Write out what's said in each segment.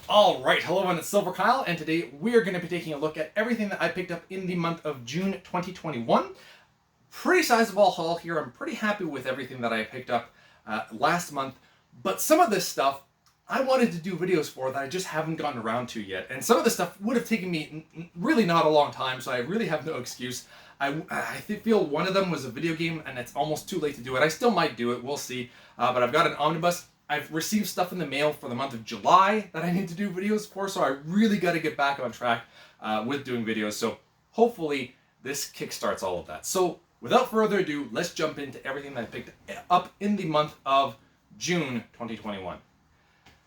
Alright, hello everyone, it's silverkyle, and today we are going to be taking a look at everything that I picked up in the month of June 2021. Pretty sizable haul here. I'm pretty happy with everything that I picked up last month, but some of this stuff I wanted to do videos for that I just haven't gotten around to yet, and some of this stuff would have taken me really not a long time, so I really have no excuse. I feel one of them was a video game, and it's almost too late to do it. I still might do it, we'll see, but I've got an Omnibus. I've received stuff in the mail for the month of July that I need to do videos for, so I really got to get back on track with doing videos. So hopefully this kickstarts all of that. So without further ado, let's jump into everything that I picked up in the month of June 2021.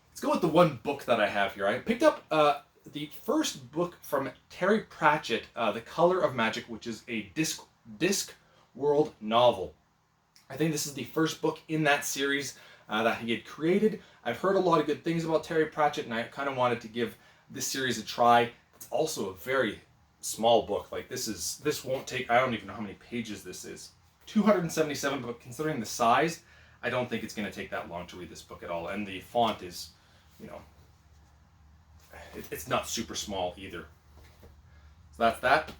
Let's go with the one book that I have here. I picked up the first book from Terry Pratchett, The Color of Magic, which is a Disc World novel. I think this is the first book in that series that he had created. I've heard a lot of good things about Terry Pratchett, and I kind of wanted to give this series a try. It's also a very small book. Like this won't take, I don't even know how many pages this is. 277, but considering the size, I don't think it's going to take that long to read this book at all. And the font is, it's not super small either. So that's that.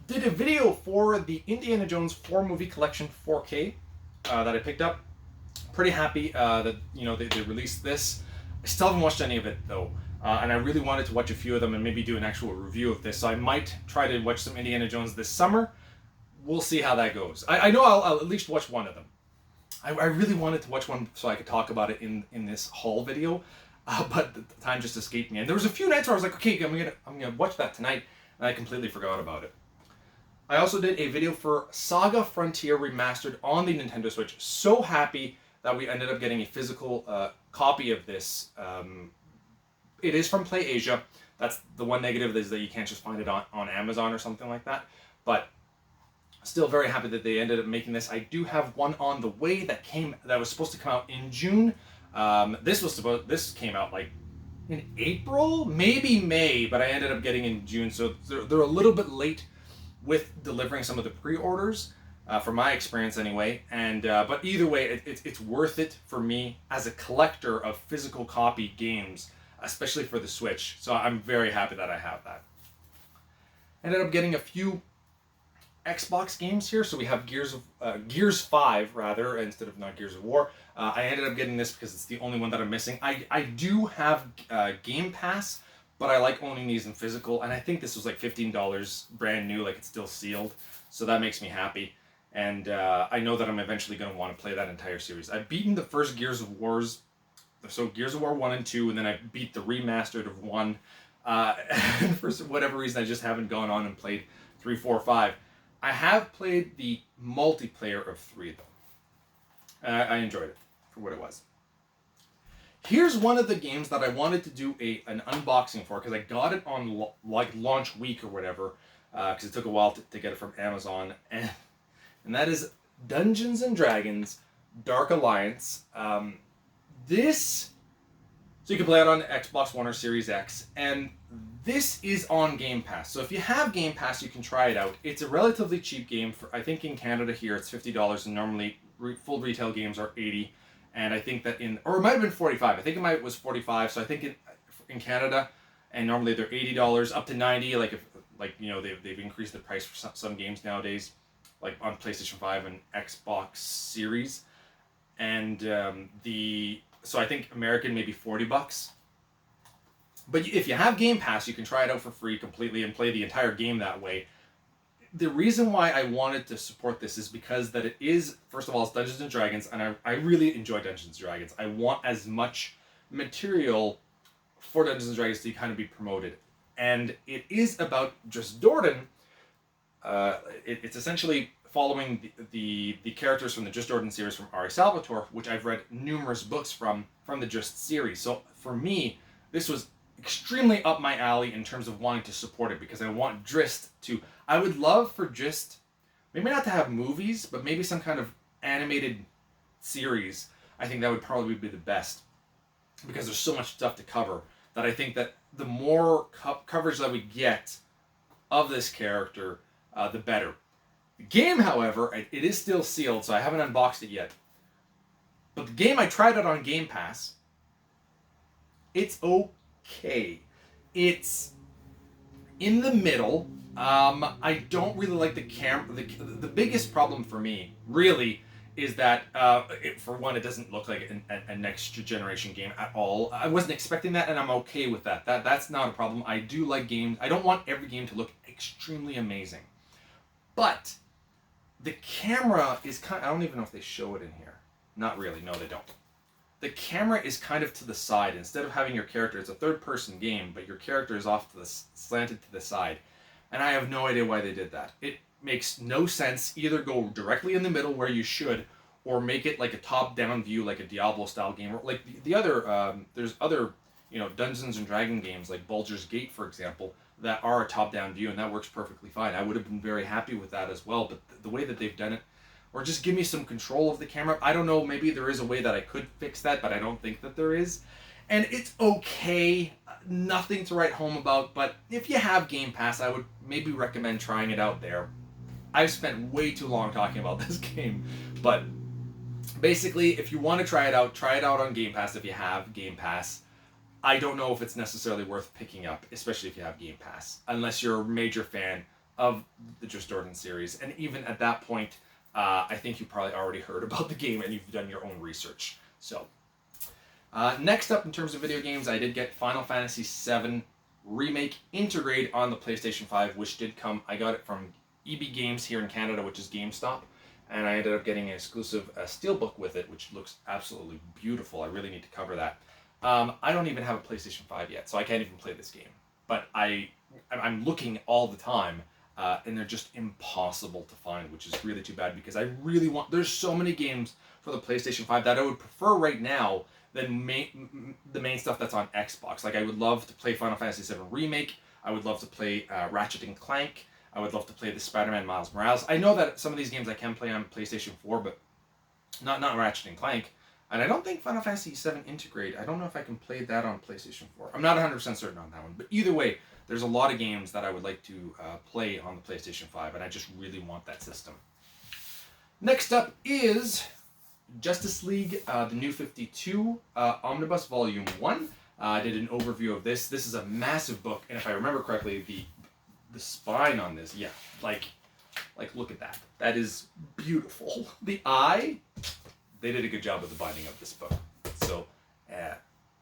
Did a video for the Indiana Jones 4 movie collection 4K that I picked up. Pretty happy that they released this. I still haven't watched any of it though, and I really wanted to watch a few of them and maybe do an actual review of this. So I might try to watch some Indiana Jones this summer. We'll see how that goes. I know I'll at least watch one of them. I really wanted to watch one so I could talk about it in this haul video, but the time just escaped me. And there was a few nights where I was like, okay, I'm gonna watch that tonight, and I completely forgot about it. I also did a video for Saga Frontier Remastered on the Nintendo Switch. So happy that we ended up getting a physical copy of this. It is from PlayAsia. That's the one negative, is that you can't just find it on Amazon or something like that. But still very happy that they ended up making this. I do have one on the way that was supposed to come out in June. This came out like in April, maybe May, but I ended up getting in June, so they're a little bit late with delivering some of the pre-orders. From my experience anyway, and but either way, it's worth it for me as a collector of physical copy games, especially for the Switch. So I'm very happy that I have that. Ended up getting a few Xbox games here. So we have Gears 5 rather, instead of not Gears of War. I ended up getting this because it's the only one that I'm missing. I do have Game Pass, but I like owning these in physical, and I think this was like $15 brand new, like it's still sealed. So that makes me happy. And I know that I'm eventually going to want to play that entire series. I've beaten the first Gears of Wars, so Gears of War 1 and 2, and then I beat the remastered of 1. And for whatever reason, I just haven't gone on and played 3, 4, 5. I have played the multiplayer of 3, though. I enjoyed it for what it was. Here's one of the games that I wanted to do an unboxing for, because I got it on like launch week or whatever, because it took a while to get it from Amazon, and that is Dungeons & Dragons Dark Alliance. So you can play it on Xbox One or Series X, and this is on Game Pass. So if you have Game Pass, you can try it out. It's a relatively cheap game. I think in Canada here it's $50, and normally full retail games are $80. And I think that or it might have been $45. I think it was $45. So I think in Canada, and normally they're $80 up to $90. They've increased the price for some games nowadays, like on PlayStation 5 and Xbox Series. And so I think American maybe $40. But if you have Game Pass, you can try it out for free completely and play the entire game that way. The reason why I wanted to support this is because that it is, first of all, it's Dungeons & Dragons, and I really enjoy Dungeons & Dragons. I want as much material for Dungeons & Dragons to kind of be promoted. And it is about Just Jordan. It's essentially following the characters from the Just Jordan series from R.A. Salvatore, which I've read numerous books from the Just series. So for me, this was extremely up my alley in terms of wanting to support it, because I want Drizzt to... I would love for Drizzt, maybe not to have movies, but maybe some kind of animated series. I think that would probably be the best, because there's so much stuff to cover that I think that the more coverage that we get of this character, the better. The game, however, it is still sealed, so I haven't unboxed it yet. But the game, I tried it on Game Pass. It's okay. It's in the middle. I don't really like the camera. The biggest problem for me, really, is that for one, it doesn't look like a next generation game at all. I wasn't expecting that, and I'm okay with that. That's not a problem. I do like games. I don't want every game to look extremely amazing, but the camera is kind. I don't even know if they show it in here. Not really. No, they don't. The camera is kind of to the side. Instead of having your character, it's a third-person game, but your character is off to the slanted to the side. And I have no idea why they did that. It makes no sense. Either go directly in the middle where you should, or make it like a top-down view, like a Diablo-style game. Or like the other, there's other, Dungeons and Dragon games, like Baldur's Gate, for example, that are a top-down view, and that works perfectly fine. I would have been very happy with that as well, but the way that they've done it, or just give me some control of the camera. I don't know, maybe there is a way that I could fix that, but I don't think that there is. And it's okay, nothing to write home about, but if you have Game Pass, I would maybe recommend trying it out there. I've spent way too long talking about this game, but basically, if you want to try it out on Game Pass if you have Game Pass. I don't know if it's necessarily worth picking up, especially if you have Game Pass, unless you're a major fan of the Just Jordan series, and even at that point, I think you probably already heard about the game and you've done your own research. So, next up in terms of video games, I did get Final Fantasy VII Remake Intergrade on the PlayStation 5, which did come. I got it from EB Games here in Canada, which is GameStop, and I ended up getting an exclusive steelbook with it, which looks absolutely beautiful. I really need to cover that. I don't even have a PlayStation 5 yet, so I can't even play this game. But I'm looking all the time. And they're just impossible to find, which is really too bad because I really want. There's so many games for the PlayStation 5 that I would prefer right now than the main stuff that's on Xbox. Like I would love to play Final Fantasy VII Remake. I would love to play Ratchet and Clank. I would love to play the Spider-Man Miles Morales. I know that some of these games I can play on PlayStation 4, but not Ratchet and Clank. And I don't think Final Fantasy VII Intergrade. I don't know if I can play that on PlayStation 4. I'm not 100% certain on that one, but either way. There's a lot of games that I would like to play on the PlayStation 5, and I just really want that system. Next up is Justice League, the New 52, Omnibus Volume 1. I did an overview of this. This is a massive book, and if I remember correctly, the spine on this, yeah, like look at that. That is beautiful. The eye, they did a good job with the binding of this book. So,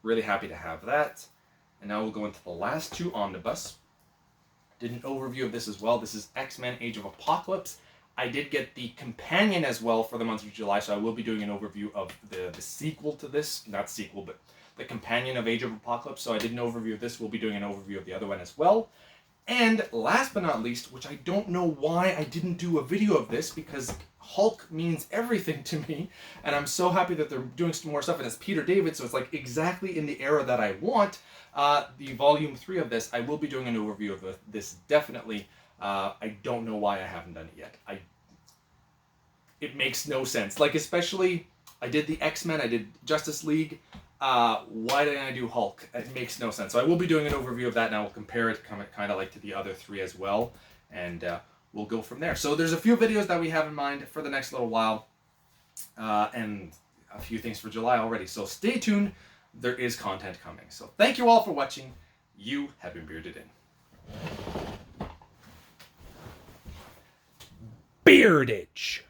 really happy to have that. And now we'll go into the last two omnibus. Did an overview of this as well. This is X-Men Age of Apocalypse. I did get the companion as well for the month of July, so I will be doing an overview of the sequel to this. Not sequel, but the companion of Age of Apocalypse. So I did an overview of this. We'll be doing an overview of the other one as well. And last but not least, which I don't know why I didn't do a video of this, because Hulk means everything to me, and I'm so happy that they're doing some more stuff, and it's Peter David, so it's like exactly in the era that I want. The volume 3 of this, I will be doing an overview of this definitely. I don't know why I haven't done it yet. It makes no sense. Like, especially, I did the X-Men, I did Justice League. Why didn't I do Hulk? It makes no sense. So I will be doing an overview of that, and I will compare it kind of like to the other 3 as well, and we'll go from there. So there's a few videos that we have in mind for the next little while, and a few things for July already. So stay tuned. There is content coming. So thank you all for watching. You have been bearded in. Beardage.